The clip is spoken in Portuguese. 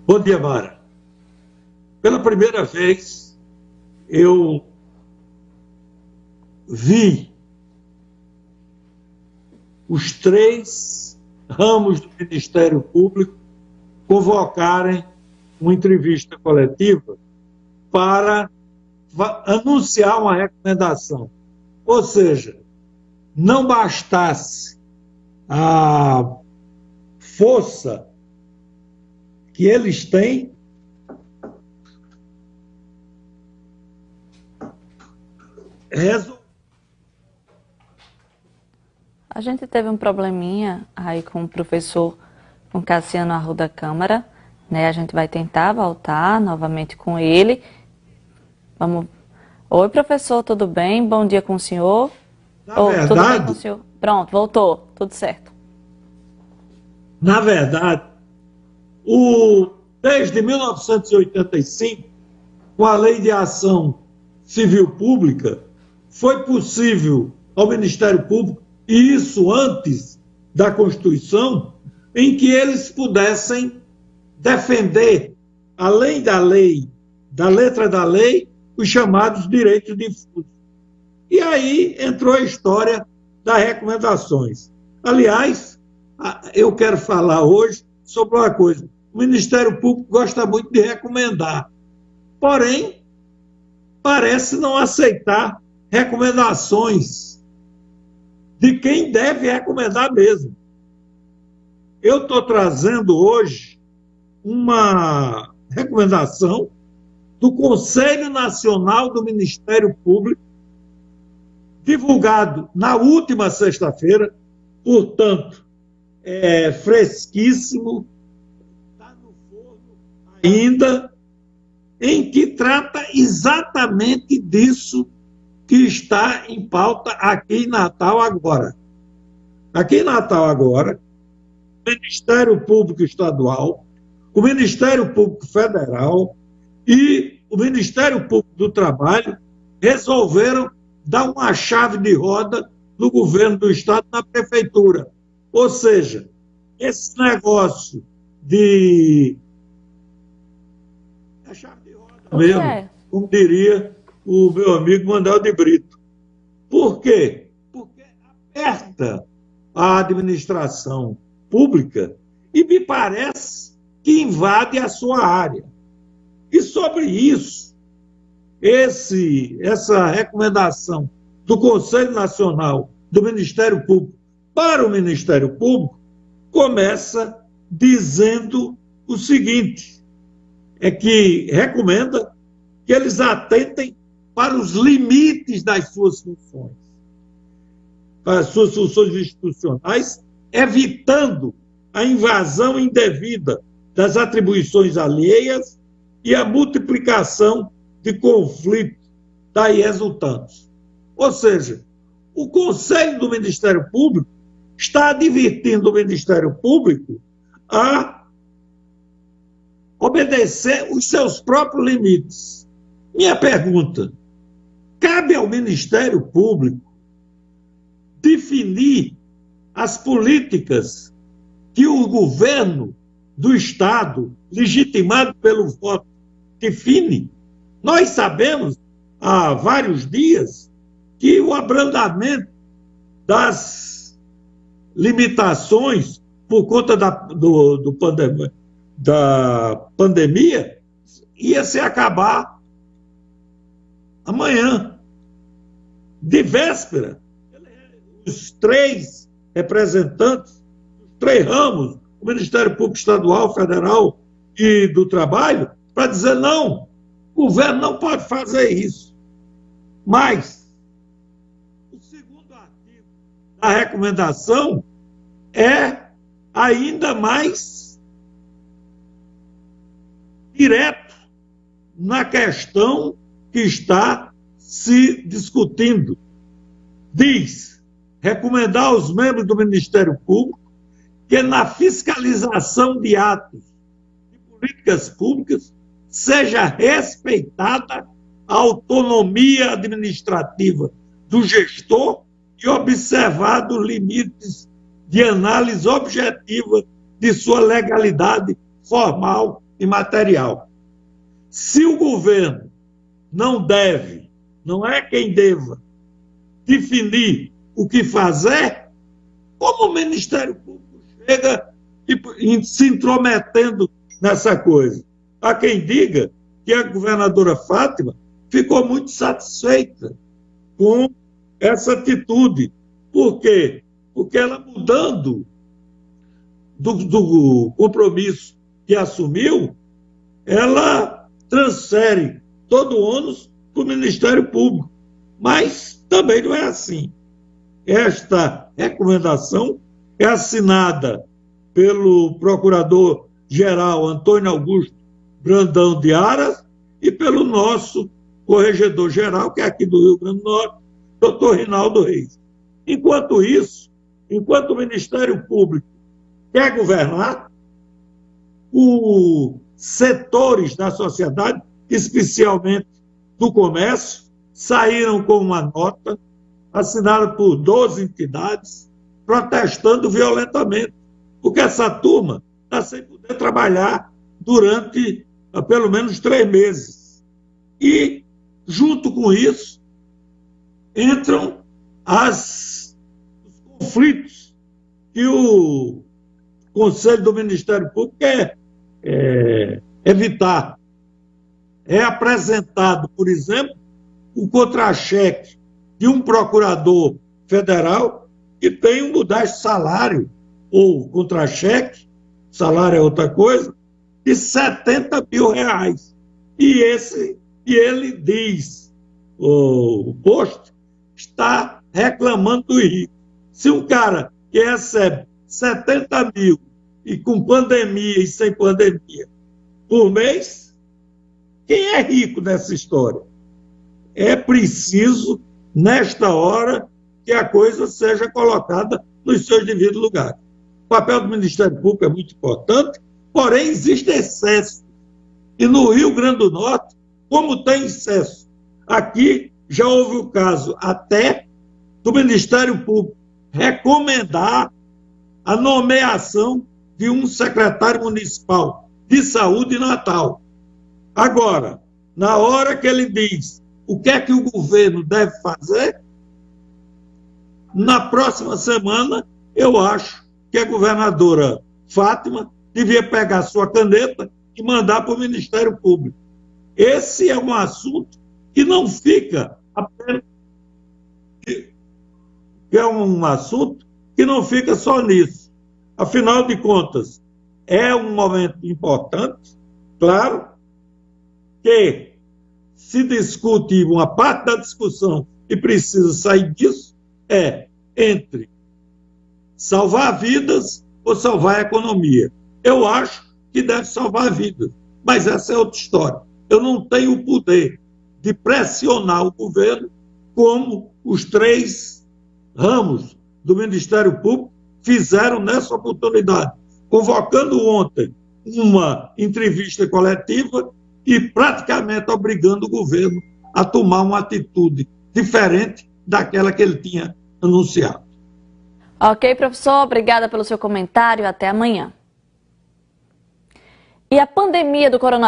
Bom dia, Mara. Pela primeira vez, eu vi os 3 ramos do Ministério Público convocarem uma entrevista coletiva para anunciar uma recomendação. Ou seja, não bastasse a força que eles têm, A gente teve um probleminha aí com o professor, com Cassiano Arruda Câmara, né? A gente vai tentar voltar novamente com ele. Vamos. Oi, professor, tudo bem? Bom dia com o senhor. Verdade, tudo bem com o senhor? Pronto, voltou, tudo certo. Na verdade, desde 1985, com a Lei de Ação Civil Pública, foi possível ao Ministério Público, e isso antes da Constituição, em que eles pudessem defender, além da lei, da letra da lei, os chamados direitos difusos. E aí entrou a história das recomendações. Aliás, eu quero falar hoje sobre uma coisa. O Ministério Público gosta muito de recomendar, porém, parece não aceitar recomendações de quem deve recomendar mesmo. Eu estou trazendo hoje uma recomendação do Conselho Nacional do Ministério Público, divulgado na última sexta-feira, portanto, é fresquíssimo, está no forno ainda, em que trata exatamente disso que está em pauta aqui em Natal agora. Aqui em Natal agora, o Ministério Público Estadual, o Ministério Público Federal e o Ministério Público do Trabalho resolveram dar uma chave de roda no governo do Estado, na prefeitura. Ou seja, esse negócio de... a chave de roda mesmo, como diria o meu amigo Manuel de Brito. Por quê? Porque aperta a administração pública e me parece que invade a sua área. E sobre isso, essa recomendação do Conselho Nacional do Ministério Público para o Ministério Público começa dizendo o seguinte, é que recomenda que eles atentem para os limites das suas funções, para as suas funções institucionais, evitando a invasão indevida das atribuições alheias e a multiplicação de conflitos daí resultantes. Ou seja, o Conselho do Ministério Público está advertindo o Ministério Público a obedecer os seus próprios limites. Minha pergunta, cabe ao Ministério Público definir as políticas que o governo do Estado, legitimado pelo voto, define? Nós sabemos, há vários dias, que o abrandamento das limitações por conta da pandemia ia se acabar amanhã. De véspera, os 3 representantes, os 3 ramos, o Ministério Público Estadual, Federal e do Trabalho, para dizer não, o governo não pode fazer isso. Mas o segundo artigo da recomendação é ainda mais direto na questão que está se discutindo. Diz, recomendar aos membros do Ministério Público que na fiscalização de atos de políticas públicas seja respeitada a autonomia administrativa do gestor e observado limites de análise objetiva de sua legalidade formal e material. Se o governo não deve, não é quem deva, definir o que fazer, como o Ministério Público chega e se intrometendo nessa coisa? Há quem diga que a governadora Fátima ficou muito satisfeita com essa atitude. Por quê? Porque ela, mudando do compromisso que assumiu, ela transfere todo o ônus para o Ministério Público. Mas também não é assim. Esta recomendação é assinada pelo Procurador-Geral Antônio Augusto Brandão de Aras e pelo nosso Corregedor-Geral, que é aqui do Rio Grande do Norte, doutor Rinaldo Reis. Enquanto isso, enquanto o Ministério Público quer governar, os setores da sociedade, especialmente do comércio, saíram com uma nota assinada por 12 entidades, protestando violentamente, porque essa turma está sem poder trabalhar durante pelo menos 3 meses. E, junto com isso, entram os conflitos que o Conselho do Ministério Público quer evitar. É apresentado, por exemplo, o contra-cheque de um procurador federal que tem um modesto salário, ou contra-cheque, salário é outra coisa, de R$70 mil. E ele diz, o posto está reclamando do rico. Se um cara que recebe 70 mil e com pandemia e sem pandemia por mês, quem é rico nessa história? É preciso, nesta hora, que a coisa seja colocada nos seus devidos lugares. O papel do Ministério Público é muito importante, porém existe excesso. E no Rio Grande do Norte, como tem excesso, aqui já houve o caso até do Ministério Público recomendar a nomeação de um secretário municipal de saúde em Natal. Agora, na hora que ele diz o que é que o governo deve fazer, na próxima semana, eu acho que a governadora Fátima devia pegar sua caneta e mandar para o Ministério Público. Esse é um assunto que não fica apenas... é um assunto que não fica só nisso. Afinal de contas, é um momento importante, claro, que se discute uma parte da discussão e precisa sair disso, é entre salvar vidas ou salvar a economia. Eu acho que deve salvar vidas, mas essa é outra história. Eu não tenho o poder de pressionar o governo como os 3 ramos do Ministério Público fizeram nessa oportunidade, convocando ontem uma entrevista coletiva e praticamente obrigando o governo a tomar uma atitude diferente daquela que ele tinha anunciado. Ok, professor, obrigada pelo seu comentário, até amanhã. E a pandemia do coronavírus